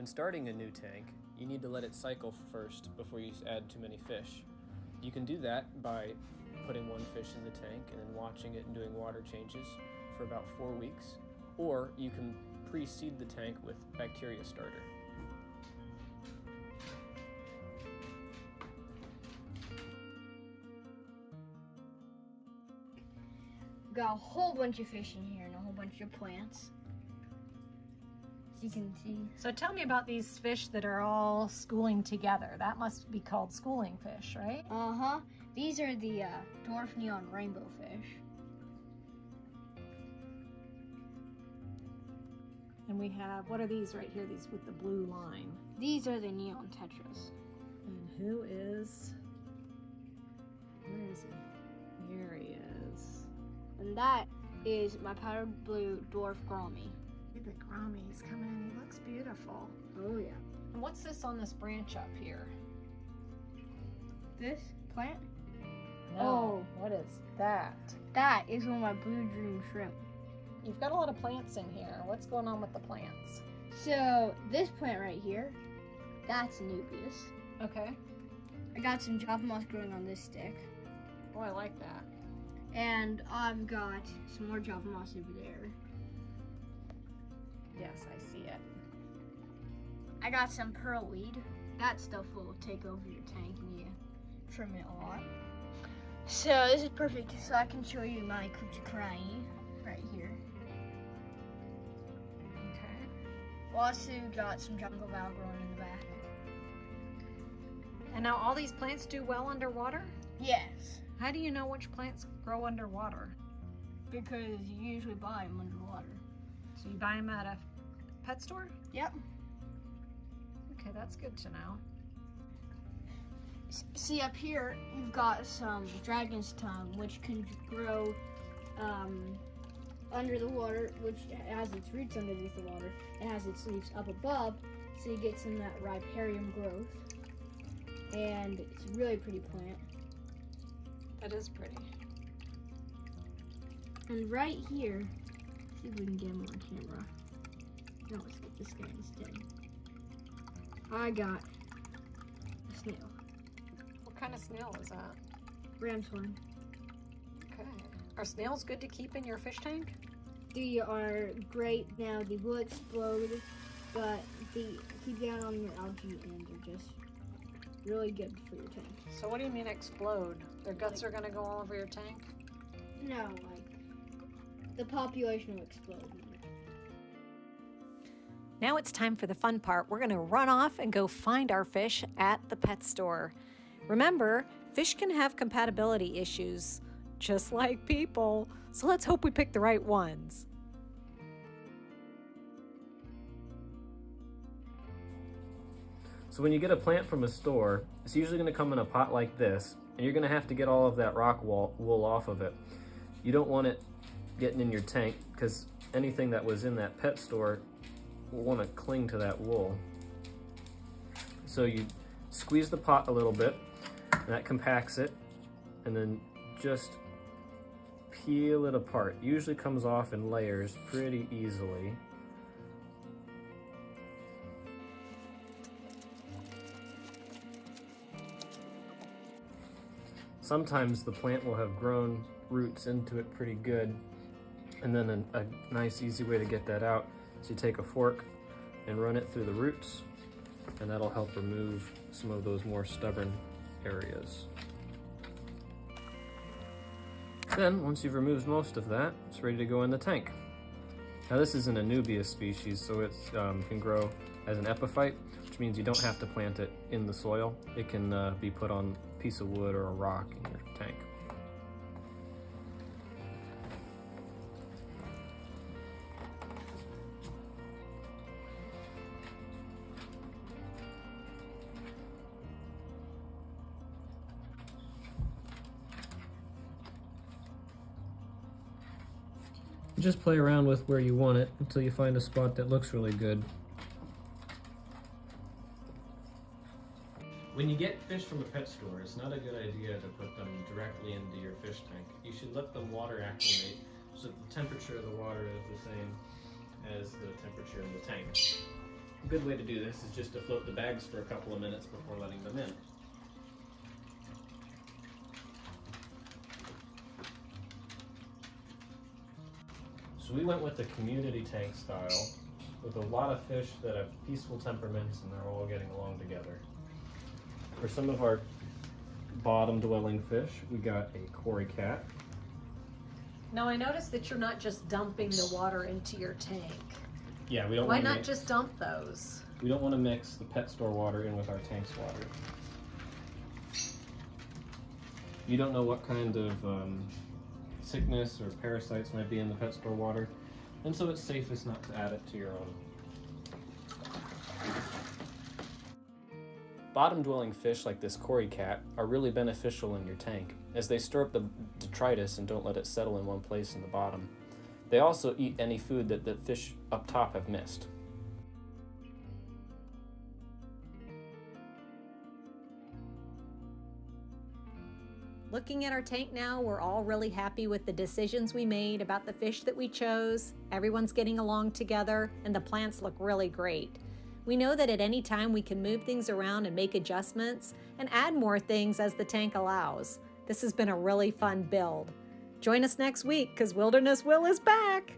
When starting a new tank, you need to let it cycle first before you add too many fish. You can do that by putting one fish in the tank and then watching it and doing water changes for about 4 weeks, or you can pre-seed the tank with bacteria starter. Got a whole bunch of fish in here and a whole bunch of plants. As you can see. So tell me about these fish that are all schooling together. That must be called schooling fish, right? Uh-huh. These are the dwarf neon rainbow fish. And we have, what are these right here, these with the blue line? These are the neon tetras. And who is, where is he? Here he is. And that is my powdered blue dwarf Gourami. Look at the Gourami, he's coming in, he looks beautiful. Oh yeah. And what's this on this branch up here? This plant? No, what is that? That is one of my blue dream shrimp. You've got a lot of plants in here. What's going on with the plants? So this plant right here, that's Nubius. Okay. I got some java moss growing on this stick. Oh, I like that. And I've got some more java moss over there. Yes, I see it. I got some pearl weed. That stuff will take over your tank and you trim it a lot. So this is perfect, so I can show you my Gourami right here. Okay. Also got some jungle val growing in the back. And now all these plants do well underwater? Yes, How do you know which plants grow underwater? because you usually buy them underwater. So you buy them at a pet store? Yep. Okay, that's good to know. See up here, you've got some dragon's tongue, which can grow under the water, which has its roots underneath the water. It has its leaves up above, so you get some of that riparian growth. And it's a really pretty plant. That is pretty. And right here, see if we can get him on camera. No, let's get this guy instead. I got a snail. What kind of snail is that? Ram's horn. Okay. Are snails good to keep in your fish tank? They are great now. They will explode, but they keep down on your algae and they're just really good for your tank. So what do you mean explode? Their guts are gonna go all over your tank? No, like the population will explode. Now it's time for the fun part. We're gonna run off and go find our fish at the pet store. Remember, fish can have compatibility issues, just like people. So let's hope we pick the right ones. So when you get a plant from a store, it's usually going to come in a pot like this, and you're going to have to get all of that rock wool off of it. You don't want it getting in your tank because anything that was in that pet store will want to cling to that wool. So you squeeze the pot a little bit, and that compacts it, and then just peel it apart. It usually comes off in layers pretty easily. Sometimes the plant will have grown roots into it pretty good, and then a nice easy way to get that out is you take a fork and run it through the roots, and that'll help remove some of those more stubborn areas. Then, once you've removed most of that, it's ready to go in the tank. Now this isn't a Nubius species, so it can grow as an epiphyte, which means you don't have to plant it in the soil. It can be put on a piece of wood or a rock in your tank. Just play around with where you want it until you find a spot that looks really good. When you get fish from a pet store, it's not a good idea to put them directly into your fish tank. You should let them water acclimate so that the temperature of the water is the same as the temperature in the tank. good way to do this is just to float the bags for a couple of minutes before letting them in. So we went with the community tank style with a lot of fish that have peaceful temperaments and they're all getting along together. For some of our bottom dwelling fish, we got a Cory cat. Now I noticed that you're not just dumping the water into your tank. Yeah, we don't Why want not just dump those? We don't want to mix the pet store water in with our tank's water. You don't know what kind of sickness or parasites might be in the pet store water, and so it's safest not to add it to your own. Bottom-dwelling fish like this Cory cat are really beneficial in your tank, as they store up the detritus and don't let it settle in one place in the bottom. They also eat any food that the fish up top have missed. Looking at our tank now, we're all really happy with the decisions we made about the fish that we chose. Everyone's getting along together, and the plants look really great. We know that at any time we can move things around and make adjustments and add more things as the tank allows. This has been a really fun build. Join us next week because Wilderness Will is back!